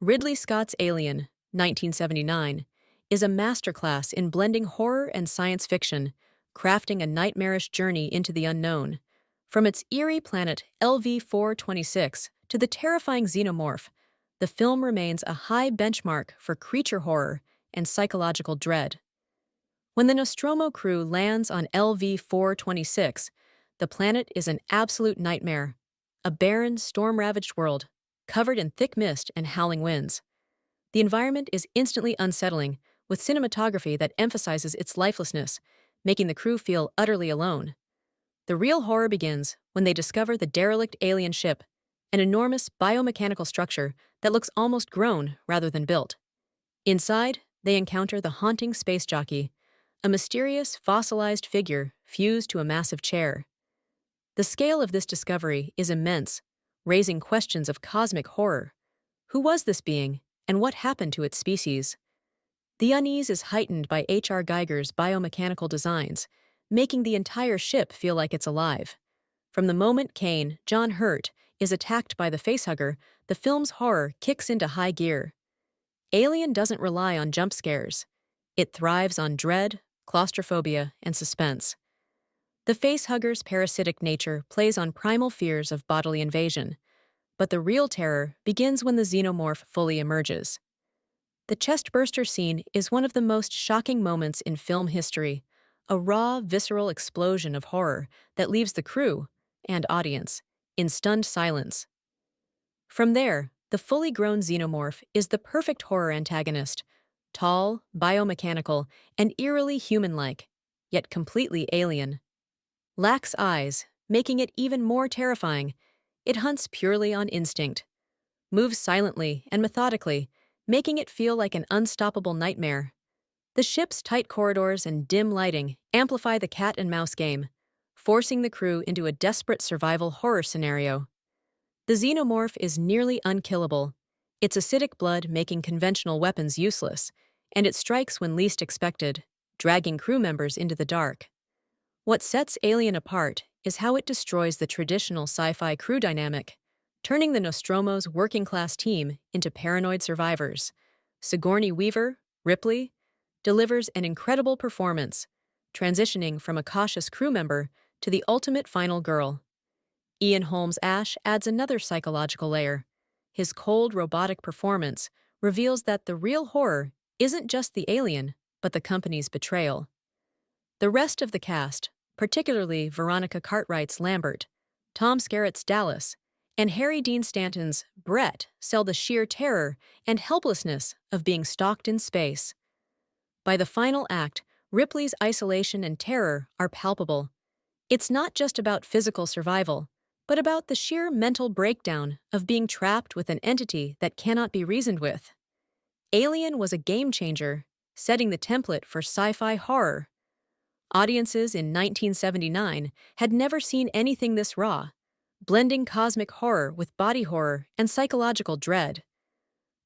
Ridley Scott's Alien, 1979, is a masterclass in blending horror and science fiction, crafting a nightmarish journey into the unknown. From its eerie planet LV-426 to the terrifying Xenomorph, the film remains a high benchmark for creature horror and psychological dread. When the Nostromo crew lands on LV-426, the planet is an absolute nightmare, a barren, storm-ravaged world, covered in thick mist and howling winds. The environment is instantly unsettling, with cinematography that emphasizes its lifelessness, making the crew feel utterly alone. The real horror begins when they discover the derelict alien ship, an enormous biomechanical structure that looks almost grown rather than built. Inside, they encounter the haunting space jockey, a mysterious, fossilized figure fused to a massive chair. The scale of this discovery is immense, raising questions of cosmic horror. Who was this being, and what happened to its species? The unease is heightened by H.R. Geiger's biomechanical designs, making the entire ship feel like it's alive. From the moment Kane, John Hurt, is attacked by the facehugger, the film's horror kicks into high gear. Alien doesn't rely on jump scares. It thrives on dread, claustrophobia, and suspense. The facehugger's parasitic nature plays on primal fears of bodily invasion, but the real terror begins when the xenomorph fully emerges. The chestburster scene is one of the most shocking moments in film history, a raw, visceral explosion of horror that leaves the crew, and audience, in stunned silence. From there, the fully grown xenomorph is the perfect horror antagonist, tall, biomechanical, and eerily human-like, yet completely alien. Lacks eyes, making it even more terrifying. It hunts purely on instinct. Moves silently and methodically, making it feel like an unstoppable nightmare. The ship's tight corridors and dim lighting amplify the cat-and-mouse game, forcing the crew into a desperate survival horror scenario. The xenomorph is nearly unkillable, its acidic blood making conventional weapons useless, and it strikes when least expected, dragging crew members into the dark. What sets Alien apart is how it destroys the traditional sci-fi crew dynamic, turning the Nostromo's working-class team into paranoid survivors. Sigourney Weaver, Ripley, delivers an incredible performance, transitioning from a cautious crew member to the ultimate final girl. Ian Holmes-Ash adds another psychological layer. His cold, robotic performance reveals that the real horror isn't just the alien, but the company's betrayal. The rest of the cast, particularly Veronica Cartwright's Lambert, Tom Skerritt's Dallas, and Harry Dean Stanton's Brett, sell the sheer terror and helplessness of being stalked in space. By the final act, Ripley's isolation and terror are palpable. It's not just about physical survival, but about the sheer mental breakdown of being trapped with an entity that cannot be reasoned with. Alien was a game-changer, setting the template for sci-fi horror. Audiences in 1979 had never seen anything this raw, blending cosmic horror with body horror and psychological dread.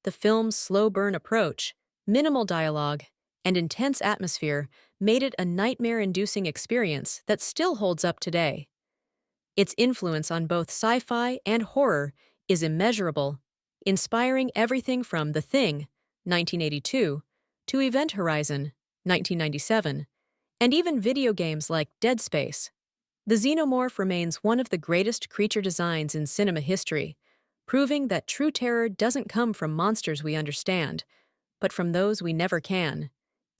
The film's slow-burn approach, minimal dialogue, and intense atmosphere made it a nightmare-inducing experience that still holds up today. Its influence on both sci-fi and horror is immeasurable, inspiring everything from The Thing, 1982, to Event Horizon, 1997, and even video games like Dead Space. The xenomorph remains one of the greatest creature designs in cinema history, proving that true terror doesn't come from monsters we understand, but from those we never can.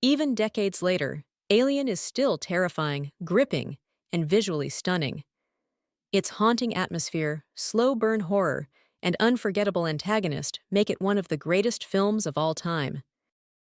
Even decades later, Alien is still terrifying, gripping, and visually stunning. Its haunting atmosphere, slow-burn horror, and unforgettable antagonist make it one of the greatest films of all time.